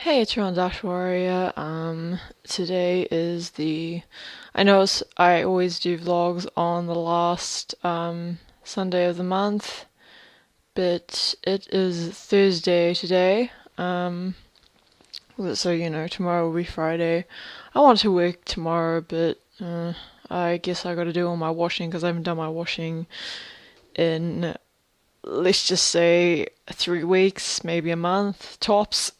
Hey, it's Ron Dash Warrior. Today is I know I always do vlogs on the last Sunday of the month, but it is Thursday today. So tomorrow will be Friday. I want to work tomorrow, but I guess I got to do all my washing because I haven't done my washing in, let's just say, 3 weeks, maybe a month tops.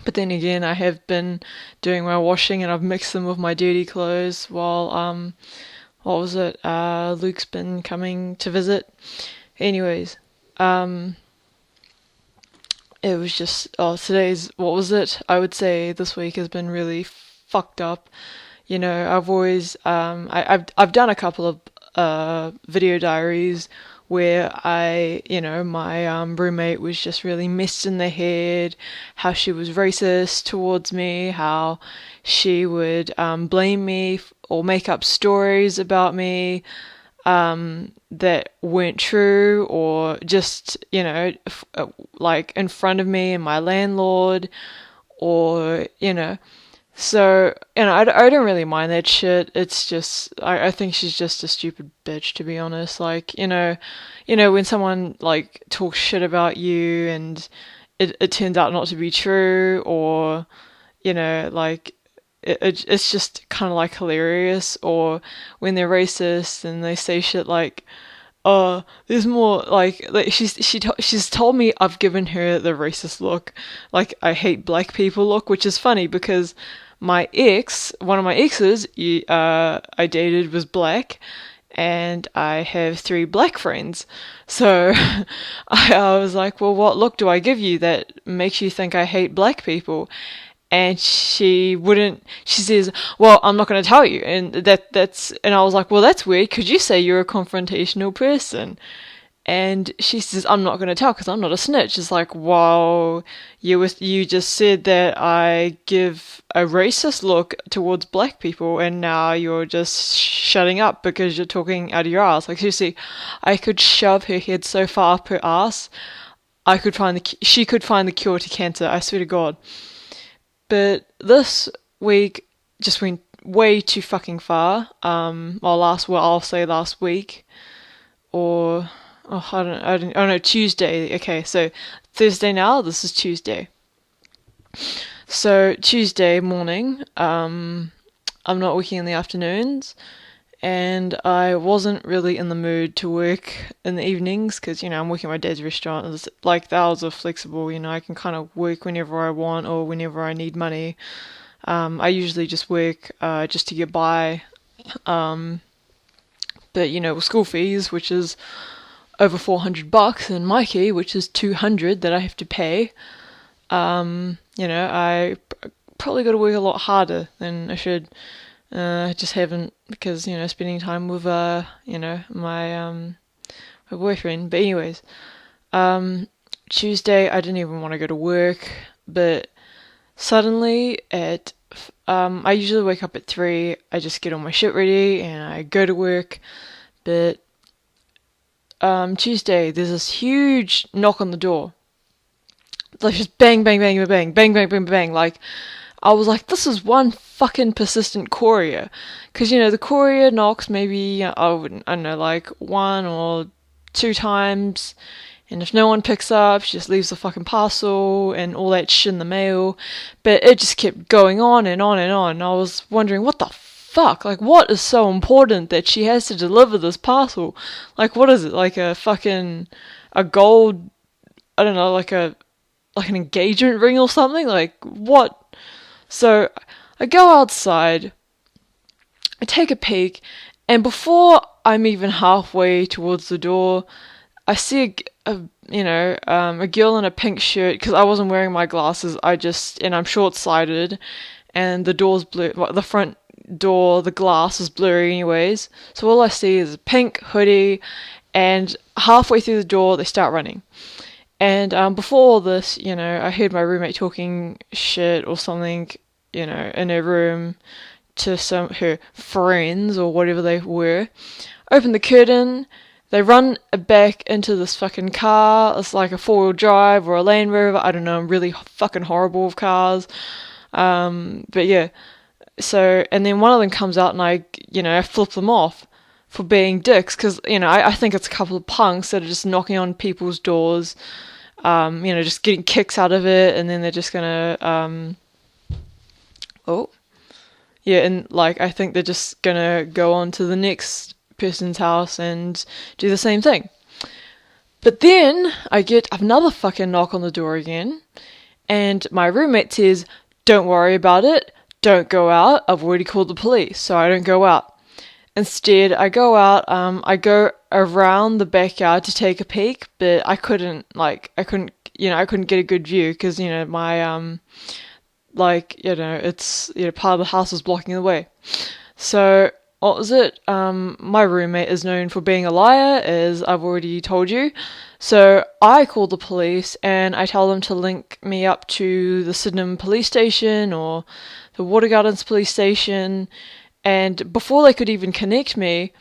But then again, I have been doing my washing and I've mixed them with my dirty clothes while what was it? Luke's been coming to visit. Anyways, it was just today's, what was it? I would say this week has been really fucked up. I've always I've done a couple of video diaries where my roommate was just really messed in the head, how she was racist towards me, how she would blame me or make up stories about me that weren't true, or just, like in front of me and my landlord, or, so, I don't really mind that shit. It's just, I think she's just a stupid bitch, to be honest. Like, when someone, like, talks shit about you and it turns out not to be true, or, like, it's just kind of, like, hilarious. Or when they're racist and they say shit like, there's more, like she's told me I've given her the racist look, like I hate black people look, which is funny because one of my exes, I dated was black, and I have 3 black friends. So I was like, well, what look do I give you that makes you think I hate black people? And she says, well, I'm not going to tell you. And and I was like, well, that's weird. Could you say you're a confrontational person? And she says, I'm not going to tell because I'm not a snitch. It's like, wow, you just said that I give a racist look towards black people, and now you're just shutting up because you're talking out of your ass. Like, seriously, I could shove her head so far up her ass, she could find the cure to cancer. I swear to God. But this week just went way too fucking far. I'll say last week, or I don't know, Tuesday. Okay, so Thursday now. This is Tuesday. So Tuesday morning, I'm not working in the afternoons, and I wasn't really in the mood to work in the evenings because, I'm working at my dad's restaurant. And like, the hours are flexible, I can kind of work whenever I want or whenever I need money. I usually just work just to get by. But, with school fees, which is over $400, and Mikey, which is $200 that I have to pay, I probably got to work a lot harder than I should. I just haven't, because, spending time with, my boyfriend. But anyways, Tuesday, I didn't even want to go to work, but suddenly I usually wake up at 3, I just get all my shit ready, and I go to work, but, Tuesday, there's this huge knock on the door. Like, just bang, bang, bang, bang, bang, bang, bang, bang, like, I was like, this is one fucking persistent courier. Because, the courier knocks maybe, I don't know, like 1 or 2 times. And if no one picks up, she just leaves the fucking parcel and all that shit in the mail. But it just kept going on and on and on. And I was wondering, what the fuck? Like, what is so important that she has to deliver this parcel? Like, what is it? Like a gold, I don't know, like an engagement ring or something? Like, what? So I go outside, I take a peek, and before I'm even halfway towards the door, I see a girl in a pink shirt, because I wasn't wearing my glasses, and I'm short-sighted, and the door's blue, the front door, the glass is blurry anyways, so all I see is a pink hoodie, and halfway through the door, they start running. And before all this, I heard my roommate talking shit or something, in her room to her friends or whatever they were. Opened the curtain, They run back into this fucking car. It's like a 4-wheel drive or a Land Rover. I don't know. I'm really fucking horrible with cars. But yeah. So, and then one of them comes out and I flip them off for being dicks. Because, I think it's a couple of punks that are just knocking on people's doors. Just getting kicks out of it. And then they're just gonna, and I think they're just gonna go on to the next person's house and do the same thing. But then I get another fucking knock on the door again, and my roommate says, "Don't worry about it, don't go out, I've already called the police," so I don't go out. Instead, I go out, I go around the backyard to take a peek, but I couldn't get a good view, because, my, it's, part of the house is blocking the way. So, what was it? My roommate is known for being a liar, as I've already told you. So I call the police and I tell them to link me up to the Sydenham police station or the Water Gardens police station. And before they could even connect me,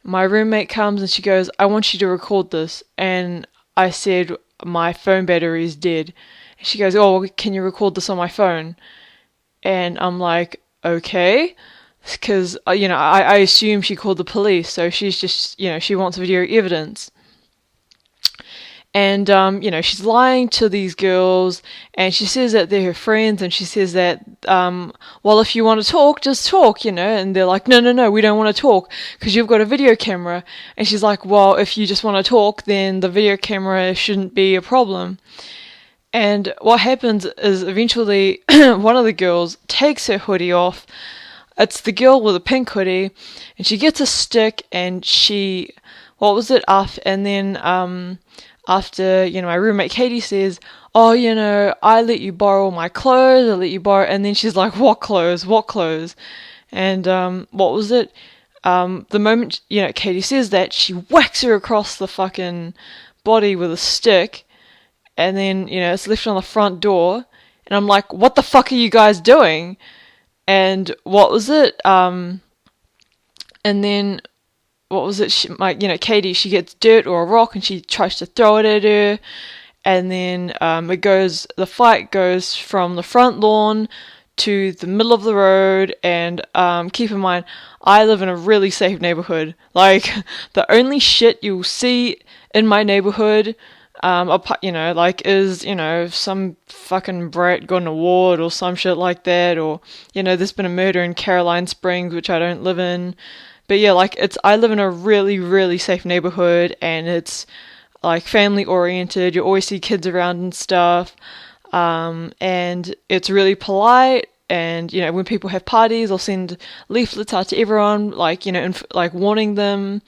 my roommate comes and she goes, "I want you to record this." And I said, "My phone battery is dead." And she goes, "Oh, can you record this on my phone?" And I'm like, "Okay." Because, I assume she called the police, so she's just, she wants video evidence. And, she's lying to these girls, and she says that they're her friends, and she says that, well, if you want to talk, just talk, and they're like, no, we don't want to talk, because you've got a video camera. And she's like, well, if you just want to talk, then the video camera shouldn't be a problem. And what happens is, eventually, one of the girls takes her hoodie off. It's the girl with a pink hoodie, and she gets a stick, and and then, after, my roommate Katie says, "Oh, I let you borrow my clothes, and then she's like, what clothes? And, the moment, Katie says that, she whacks her across the fucking body with a stick, and then, it's left on the front door, and I'm like, what the fuck are you guys doing? And and then, Katie, she gets dirt or a rock and she tries to throw it at her. And then, the fight goes from the front lawn to the middle of the road. And, keep in mind, I live in a really safe neighborhood. Like, the only shit you'll see in my neighborhood, is, some fucking brat got an award or some shit like that, or, there's been a murder in Caroline Springs, which I don't live in. But yeah, I live in a really, really safe neighborhood, and it's, family oriented. You always see kids around and stuff. And it's really polite. And, when people have parties, I'll send leaflets out to everyone, warning them.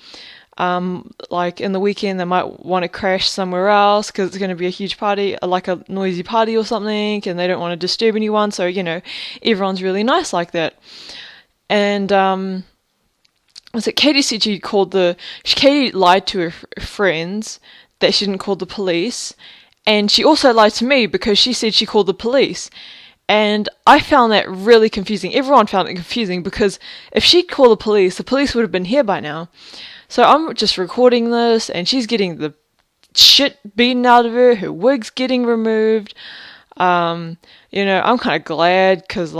In the weekend they might want to crash somewhere else because it's going to be a huge party, like a noisy party or something, and they don't want to disturb anyone, so, everyone's really nice like that. And, Katie said Katie lied to her friends that she didn't call the police, and she also lied to me because she said she called the police. And I found that really confusing. Everyone found it confusing because if she'd called the police would have been here by now. So I'm just recording this, and she's getting the shit beaten out of her. Her wig's getting removed. I'm kind of glad because,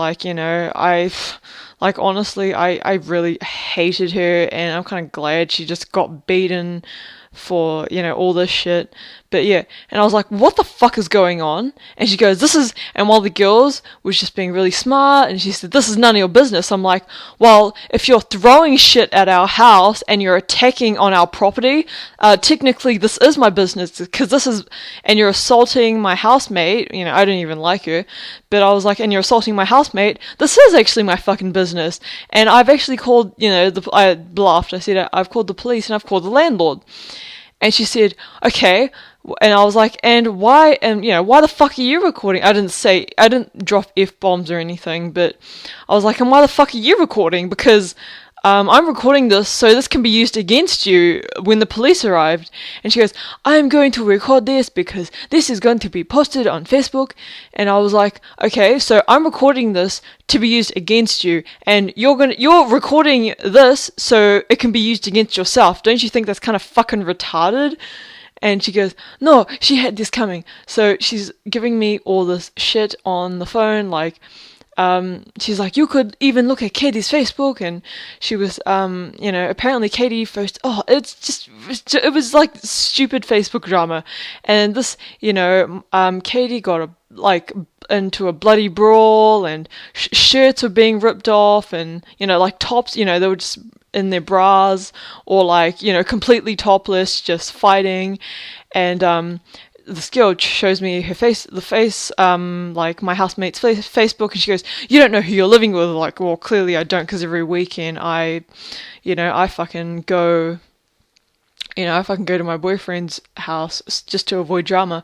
honestly, I really hated her, and I'm kind of glad she just got beaten for, all this shit. But yeah, and I was like, what the fuck is going on? And she goes, and while the girls was just being really smart, and she said, "This is none of your business." I'm like, well, if you're throwing shit at our house and you're attacking on our property, technically this is my business, because and you're assaulting my housemate, I don't even like her, but I was like, and you're assaulting my housemate, this is actually my fucking business. And I've actually called, I laughed, I said, I've called the police and I've called the landlord. And she said, okay. And I was like, and why the fuck are you recording? I didn't drop F-bombs or anything, but I was like, and why the fuck are you recording? Because I'm recording this so this can be used against you when the police arrived. And she goes, I'm going to record this because this is going to be posted on Facebook. And I was like, okay, so I'm recording this to be used against you, and you're recording this so it can be used against yourself. Don't you think that's kind of fucking retarded? And she goes, no, she had this coming. So she's giving me all this shit on the phone, like, she's like, you could even look at Katie's Facebook, and she was, apparently Katie first, it was like stupid Facebook drama, and this, Katie got into a bloody brawl, and shirts were being ripped off, and, like tops, they were just in their bras, or like, completely topless, just fighting, and, this girl shows me her face, like my housemate's Facebook, and she goes, you don't know who you're living with. Like, well, clearly I don't, because every weekend I fucking go to my boyfriend's house just to avoid drama.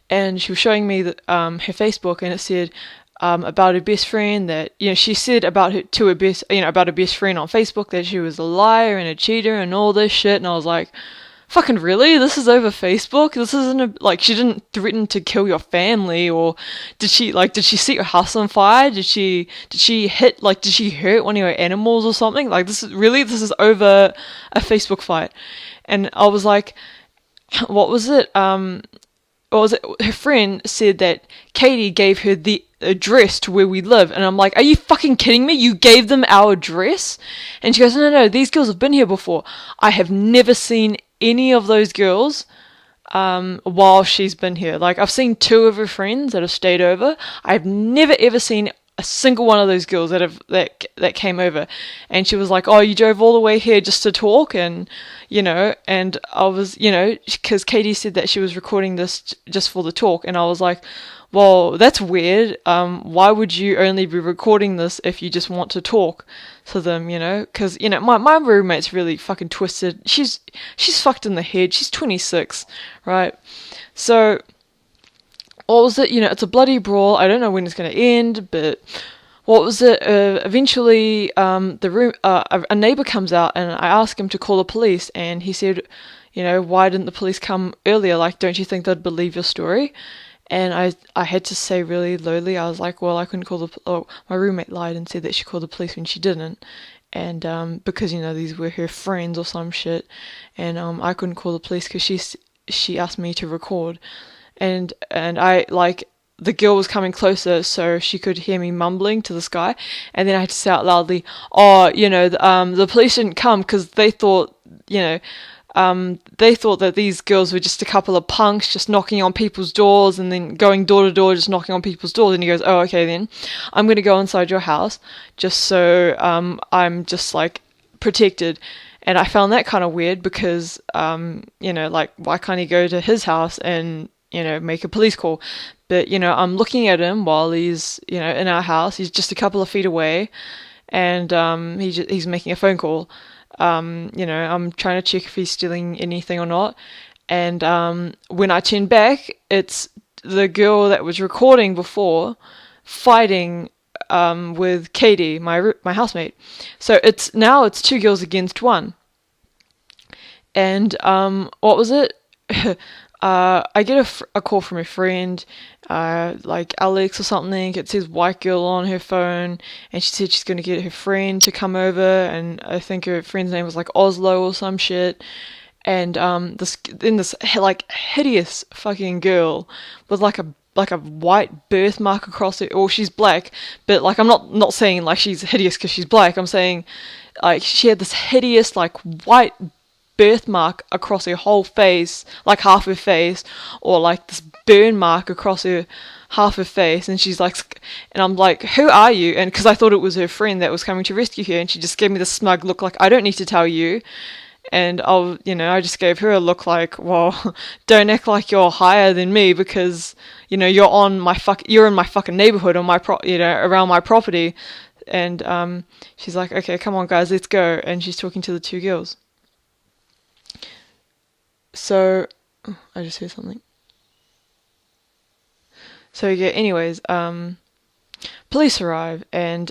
And she was showing me her Facebook, and it said, about her best friend that, she said about her best friend on Facebook that she was a liar and a cheater and all this shit. And I was like, fucking really? This is over Facebook? This isn't she didn't threaten to kill your family, or did she set your house on fire? Did she hurt one of your animals or something? Like, this is over a Facebook fight. And I was like, what was it? Her friend said that Katie gave her the address to where we live, and I'm like, are you fucking kidding me? You gave them our address? And she goes, no, these girls have been here before. I have never seen any of those girls while she's been here. Like, I've seen 2 of her friends that have stayed over. I've never ever seen a single one of those girls that came over. And she was like, oh, you drove all the way here just to talk? And and I was, because Katie said that she was recording this just for the talk, and I was like, well, that's weird. Why would you only be recording this if you just want to talk to them, because, my roommate's really fucking twisted. She's fucked in the head. She's 26, right? So, what was it? It's a bloody brawl. I don't know when it's going to end, but what was it? Eventually, a neighbor comes out, and I asked him to call the police, and he said, why didn't the police come earlier? Like, don't you think they'd believe your story? And I had to say really lowly, I was like, well, I couldn't call my roommate lied and said that she called the police when she didn't. And, because, these were her friends or some shit. And, I couldn't call the police because she asked me to record. And I, the girl was coming closer so she could hear me mumbling to this guy. And then I had to say out loudly, oh, the police didn't come because they thought that these girls were just a couple of punks just knocking on people's doors and then going door to door just knocking on people's doors. And he goes, oh, okay then. I'm going to go inside your house just so I'm just protected. And I found that kind of weird because, why can't he go to his house and, make a police call? But, I'm looking at him while he's, in our house. He's just a couple of feet away, and he's making a phone call. I'm trying to check if he's stealing anything or not. And when I turn back, it's the girl that was recording before fighting with Katie, my housemate. So it's 2 girls against 1. And what was it? I get a call from a friend, like Alex or something. It says white girl on her phone, and she said she's going to get her friend to come over, and I think her friend's name was like Oslo or some shit. And this hideous fucking girl with like a white birthmark across it, or she's black, but I'm not saying she's hideous because she's black. I'm saying she had this hideous white birthmark across her whole face, half her face, or this burn mark across her half her face. And she's and I'm like, who are you? And because I thought it was her friend that was coming to rescue her, and she just gave me this smug look I don't need to tell you. And I just gave her a look well, don't act like you're higher than me because, you're in my fucking neighborhood on my around my property. And she's like, okay, come on guys, let's go. And she's talking to the 2 girls. So, I just heard something. So yeah, anyways, police arrive, and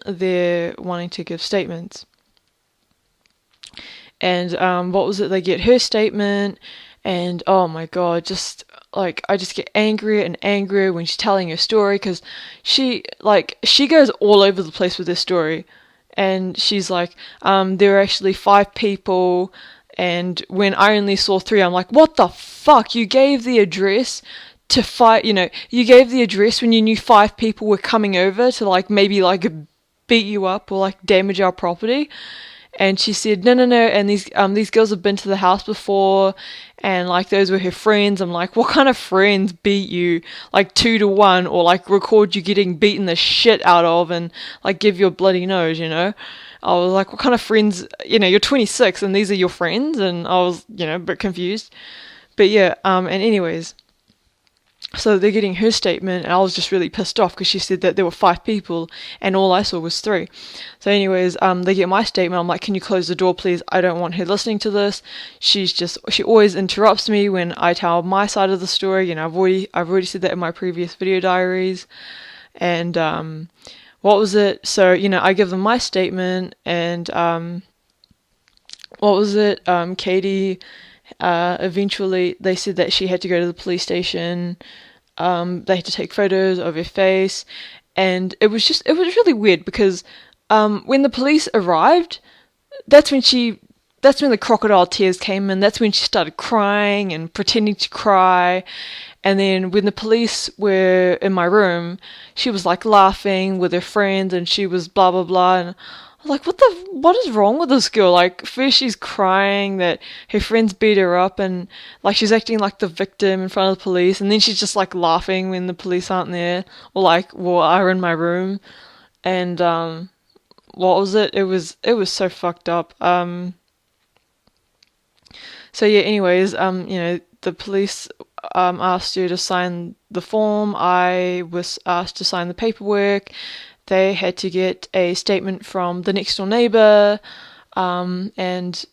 they're wanting to give statements. And what was it? They get her statement, and oh my god, just like I just get angrier and angrier when she's telling her story, because she goes all over the place with her story, and she's like, there were actually 5 people, and when I only saw 3, I'm like, what the fuck? You gave the address to fight, you gave the address when you knew 5 people were coming over to like maybe like beat you up or like damage our property. And she said, no, and these girls have been to the house before, and like those were her friends. I'm like, what kind of friends beat you like 2-1, or like record you getting beaten the shit out of and like give you a bloody nose, I was like, what kind of friends, you're 26 and these are your friends? And I was, a bit confused. But yeah, and anyways, so they're getting her statement, and I was just really pissed off because she said that there were 5 people and all I saw was 3. So anyways, they get my statement. I'm like, can you close the door, please? I don't want her listening to this. She always interrupts me when I tell my side of the story. I've already said that in my previous video diaries. And what was it? So I give them my statement, and what was it? Katie. Eventually, they said that she had to go to the police station. They had to take photos of her face, and it was really weird because when the police arrived, that's when the crocodile tears came in. That's when she started crying and pretending to cry. And then when the police were in my room, she was like laughing with her friends, and she was blah blah blah. And I was like, what is wrong with this girl? Like, first she's crying that her friends beat her up, and like she's acting like the victim in front of the police, and then she's just like laughing when the police aren't there, or like, well, are in my room. And what was it? It was so fucked up. So yeah, anyways, the police asked you to sign the form. I was asked to sign the paperwork. They had to get a statement from the next door neighbor, and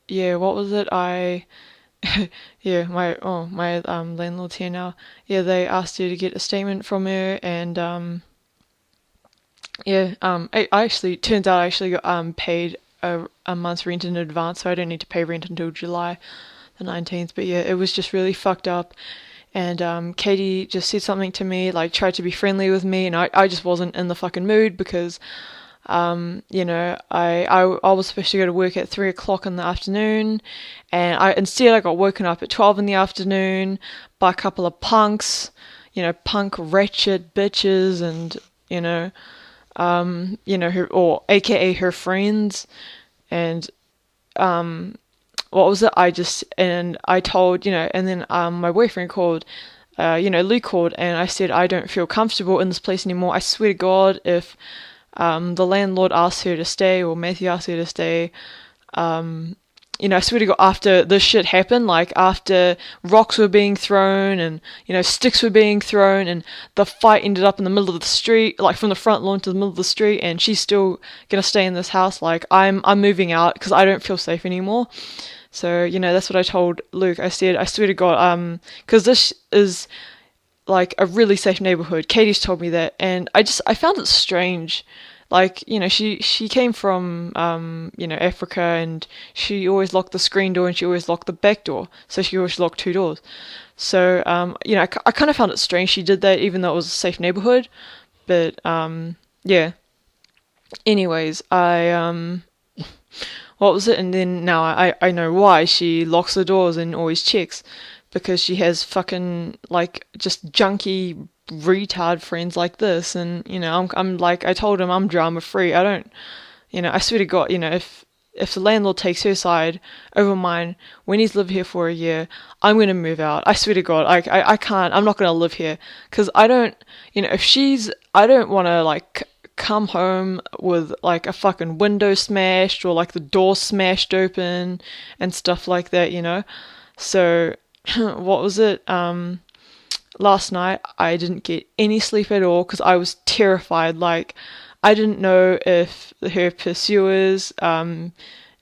yeah, what was it? Yeah, my landlord's here now. Yeah, they asked you to get a statement from her, and I actually turns out I actually got paid a month's rent in advance, so I don't need to pay rent until July the 19th. But yeah, it was just really fucked up. And Katie just said something to me, like tried to be friendly with me, and I just wasn't in the fucking mood because, I was supposed to go to work at 3 o'clock in the afternoon, and I got woken up at 12 in the afternoon by a couple of punks, punk ratchet bitches, and her AKA her friends, and what was it? I told, and then my boyfriend called, Luke called, and I said, I don't feel comfortable in this place anymore. I swear to God, if the landlord asks her to stay, or Matthew asks her to stay, I swear to God, after this shit happened, like after rocks were being thrown and, sticks were being thrown, and the fight ended up in the middle of the street, like from the front lawn to the middle of the street, and she's still gonna stay in this house, like I'm moving out because I don't feel safe anymore. So, that's what I told Luke. I said, I swear to God, because this is like a really safe neighborhood. Katie's told me that, and I found it strange. Like, she came from, Africa, and she always locked the screen door and she always locked the back door. So she always locked 2 doors. So, I kind of found it strange she did that, even though it was a safe neighborhood. But, yeah. Anyways, what was it? And then now I know why she locks the doors and always checks, because she has fucking like just junky retard friends like this. And I'm like, I told him I'm drama free. I don't, I swear to God, if the landlord takes her side over mine when he's lived here for a year, I'm gonna move out. I swear to God, I can't. I'm not gonna live here because I don't, I don't want to like come home with like a fucking window smashed or like the door smashed open and stuff like that. So what was it? Last night I didn't get any sleep at all because I was terrified. Like, I didn't know if her pursuers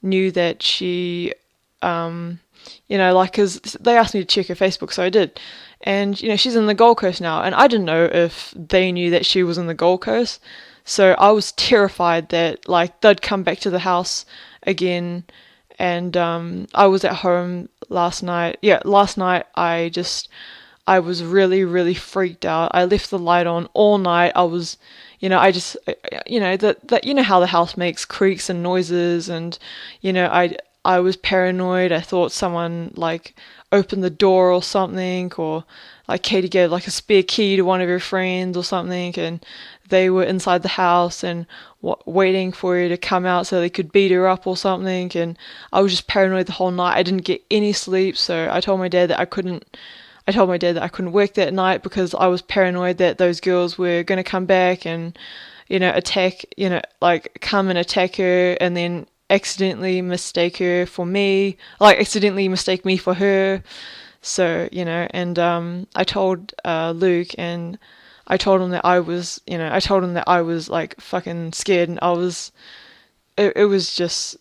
knew that she, because they asked me to check her Facebook, so I did. And, she's in the Gold Coast now, and I didn't know if they knew that she was in the Gold Coast. So I was terrified that like they'd come back to the house again. And I was at home last night. Yeah, last night I was really, really freaked out. I left the light on all night. I was, I just, that how the house makes creaks and noises, and I was paranoid. I thought someone like opened the door or something, or like Katie gave like a spare key to one of her friends or something, and they were inside the house and waiting for her to come out so they could beat her up or something. And I was just paranoid the whole night. I didn't get any sleep, so I told my dad that I couldn't work that night because I was paranoid that those girls were going to come back and, attack, like come and attack her and then accidentally mistake her for me, like accidentally mistake me for her. So, and I told Luke, and I told him that I was like fucking scared, and it was just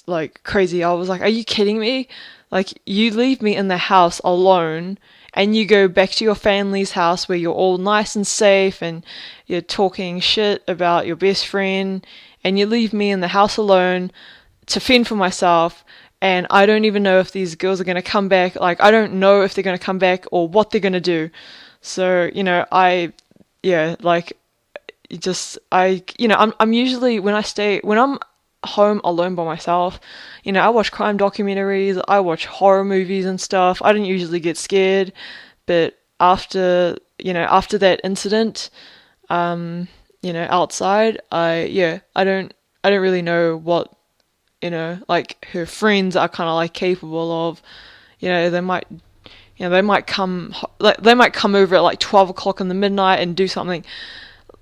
like crazy. I was like, are you kidding me? Like, you leave me in the house alone and you go back to your family's house where you're all nice and safe and you're talking shit about your best friend, and you leave me in the house alone to fend for myself, and I don't even know if these girls are going to come back. Like, I don't know if they're going to come back or what they're going to do. So, I'm usually, when I'm home alone by myself, I watch crime documentaries, I watch horror movies and stuff. I don't usually get scared, but after that incident, outside, I don't really know what, like her friends are kind of like capable of. They might, they might come, like they might come over at like 12 o'clock in the midnight and do something.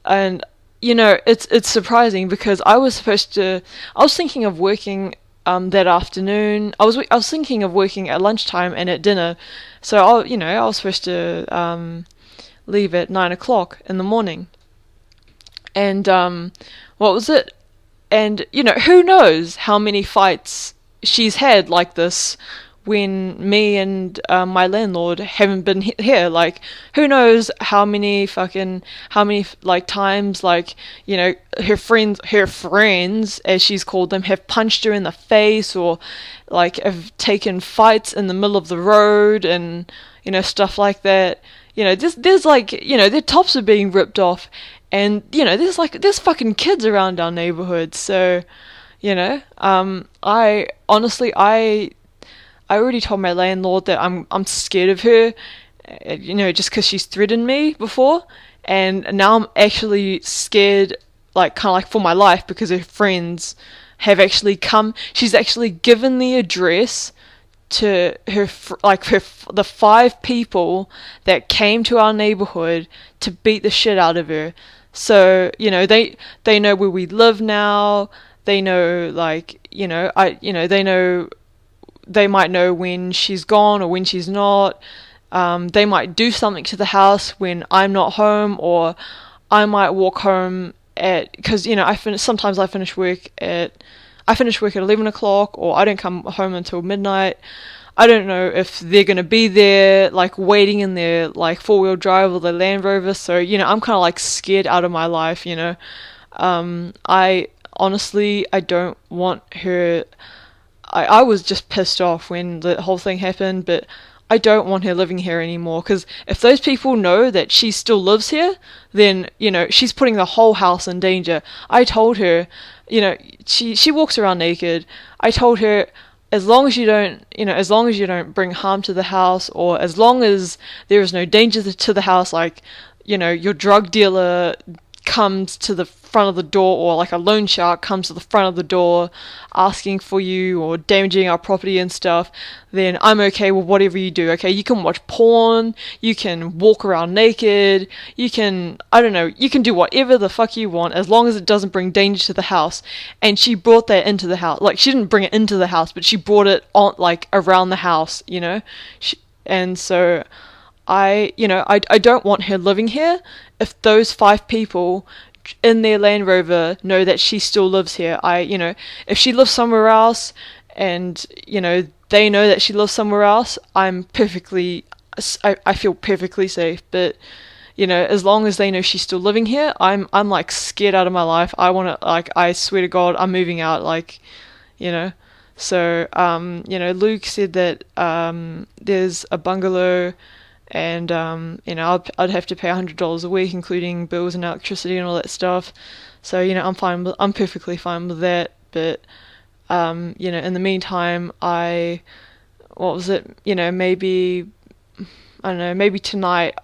And it's surprising because I was thinking of working that afternoon. I was thinking of working at lunchtime and at dinner, so I was supposed to leave at 9 o'clock in the morning. And what was it? And who knows how many fights she's had like this when me and my landlord haven't been here. Like, who knows how many like times, like, her friends, as she's called them, have punched her in the face, or like have taken fights in the middle of the road, and stuff like that. There's like, their tops are being ripped off, and there's fucking kids around our neighborhood. So I already told my landlord that I'm scared of her, just because she's threatened me before, and now I'm actually scared, like kind of like for my life, because her friends have actually come. She's actually given the address to the 5 people that came to our neighborhood to beat the shit out of her. So they know where we live now. They know, like, they know. They might know when she's gone or when she's not. They might do something to the house when I'm not home, or I might walk home because sometimes I finish work at 11 o'clock, or I don't come home until midnight. I don't know if they're going to be there, like, waiting in their, like, 4-wheel drive or their Land Rover. So, I'm kind of, like, scared out of my life, I honestly, I don't want her. I was just pissed off when the whole thing happened, but I don't want her living here anymore, because if those people know that she still lives here, then, she's putting the whole house in danger. I told her, she walks around naked. I told her, as long as you don't bring harm to the house, or as long as there is no danger to the house, like, your drug dealer comes to the front of the door, or like a loan shark comes to the front of the door asking for you or damaging our property and stuff, then I'm okay with whatever you do. Okay, you can watch porn, you can walk around naked, you can, I don't know, you can do whatever the fuck you want as long as it doesn't bring danger to the house. And she brought that into the house. Like, she didn't bring it into the house, but she brought it on, like, around the house, and so I don't want her living here. If those 5 people in their Land Rover know that she still lives here, if she lives somewhere else, and, they know that she lives somewhere else, I feel perfectly safe. But, as long as they know she's still living here, I'm like scared out of my life. I want to, like, I swear to God, I'm moving out, like, you know. So, Luke said that there's a bungalow, and I'd have to pay $100 a week, including bills and electricity and all that stuff. So, I'm perfectly fine with that. But in the meantime, what was it? Maybe, I don't know, maybe tonight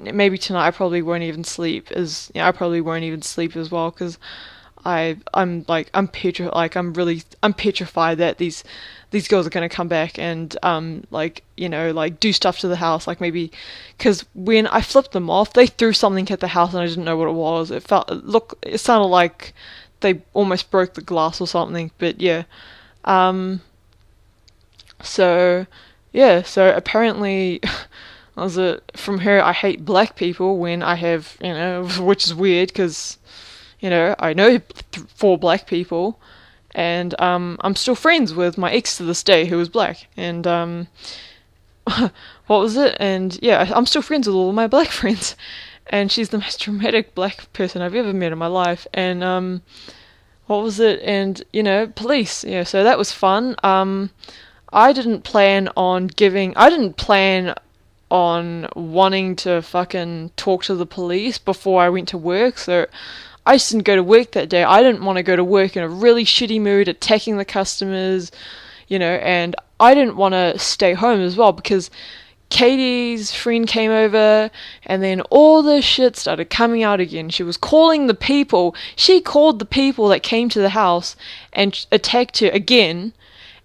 maybe tonight I probably won't even sleep I probably won't even sleep as well, because I'm petrified that these girls are going to come back and do stuff to the house, like maybe, because when I flipped them off, they threw something at the house and I didn't know what it was. It sounded like they almost broke the glass or something. But yeah, so apparently was it from her, I hate black people, when I have, which is weird because I know 4 black people, and I'm still friends with my ex to this day who was black, and what was it? And yeah, I'm still friends with all of my black friends, and she's the most dramatic black person I've ever met in my life. And what was it? And police. Yeah, so that was fun. I didn't plan on wanting to fucking talk to the police before I went to work, so I just didn't go to work that day. I didn't want to go to work in a really shitty mood, attacking the customers, and I didn't want to stay home as well, because Katie's friend came over, and then all this shit started coming out again. She was calling the people. She called the people that came to the house and attacked her again.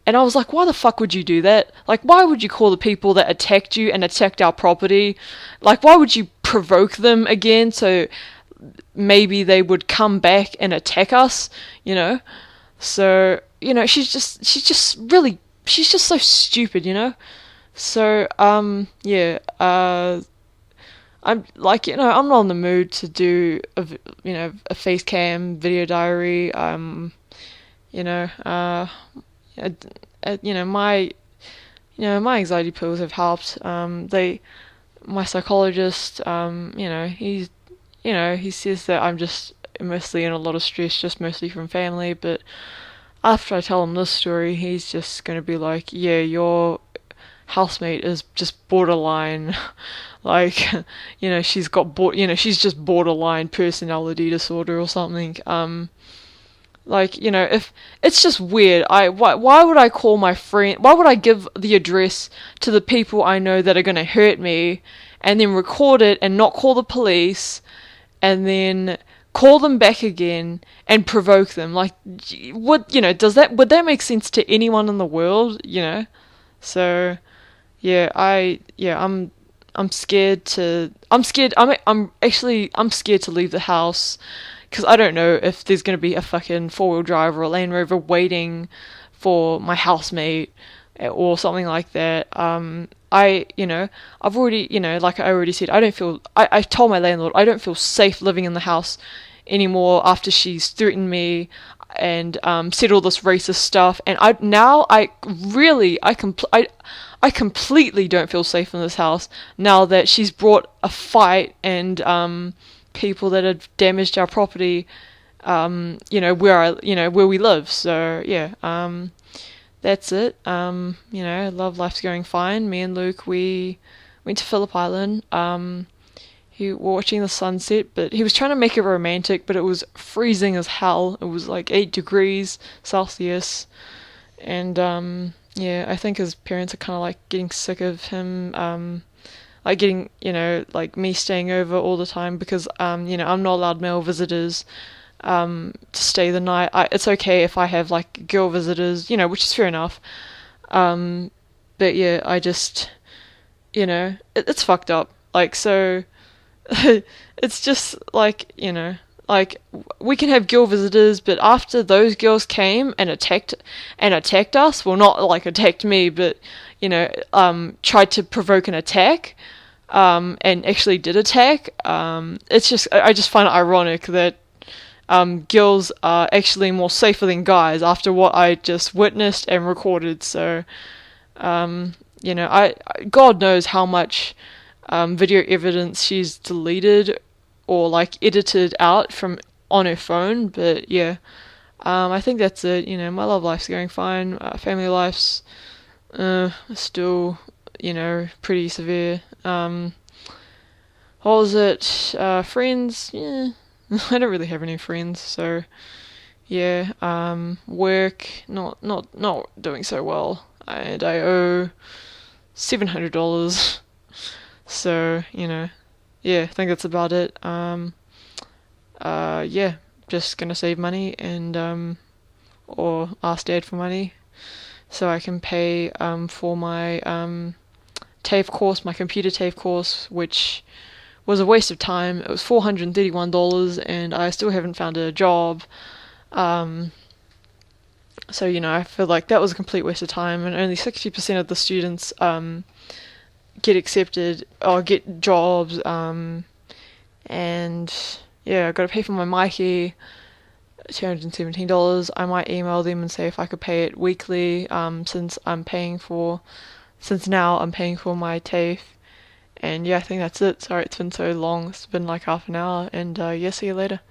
And I was like, why the fuck would you do that? Like, why would you call the people that attacked you and attacked our property? Like, why would you provoke them again so maybe they would come back and attack us, So, she's just so stupid, So, I'm like, I'm not in the mood to do a face cam video diary. My anxiety pills have helped. My psychologist, he says that I'm just mostly in a lot of stress, just mostly from family. But after I tell him this story, he's just gonna be like, yeah, your housemate is just borderline, like, she's just borderline personality disorder or something. If it's just weird, why would I call my friend? Why would I give the address to the people I know that are gonna hurt me, and then record it and not call the police, and then call them back again and provoke them? Like, would that make sense to anyone in the world? So, yeah, I'm scared to. I'm scared to leave the house, because I don't know if there's going to be a fucking 4-wheel drive or a Land Rover waiting for my housemate or something like that. I've already, like I already said, I told my landlord I don't feel safe living in the house anymore after she's threatened me and said all this racist stuff. And I completely don't feel safe in this house now that she's brought a fight and people that have damaged our property, where we live. So yeah, that's it. Love life's going fine. Me and Luke, we went to Phillip Island. He were watching the sunset, but he was trying to make it romantic, but it was freezing as hell. It was like 8 degrees Celsius, and I think his parents are kind of like getting sick of him. Like getting, like me staying over all the time, because, I'm not allowed male visitors, to stay the night. It's okay if I have, like, girl visitors, which is fair enough. But yeah, I just, it's fucked up. Like, so, it's just, like, like, we can have girl visitors, but after those girls came and attacked us, well, not, like, attacked me, but, tried to provoke an attack, and actually did attack. It's just, I just find it ironic that girls are actually more safer than guys after what I just witnessed and recorded. So, God knows how much video evidence she's deleted or like edited out from on her phone. But yeah, I think that's it. You know, my love life's going fine. Family life's still, you know, pretty severe. What was it? Friends? Yeah, I don't really have any friends, so yeah. Work not doing so well, and I owe $700. So you know, yeah, I think that's about it. Yeah, just gonna save money and or ask dad for money so I can pay for my TAFE course, my computer TAFE course, which was a waste of time. It was $431, and I still haven't found a job. Um, so you know, I feel like that was a complete waste of time, and only 60% of the students get accepted or get jobs. And yeah, I got to pay for my Mikey, $217. I might email them and say if I could pay it weekly, since now I'm paying for my TAFE. And yeah, I think that's it. Sorry it's been so long. It's been like half an hour. And yeah, see you later.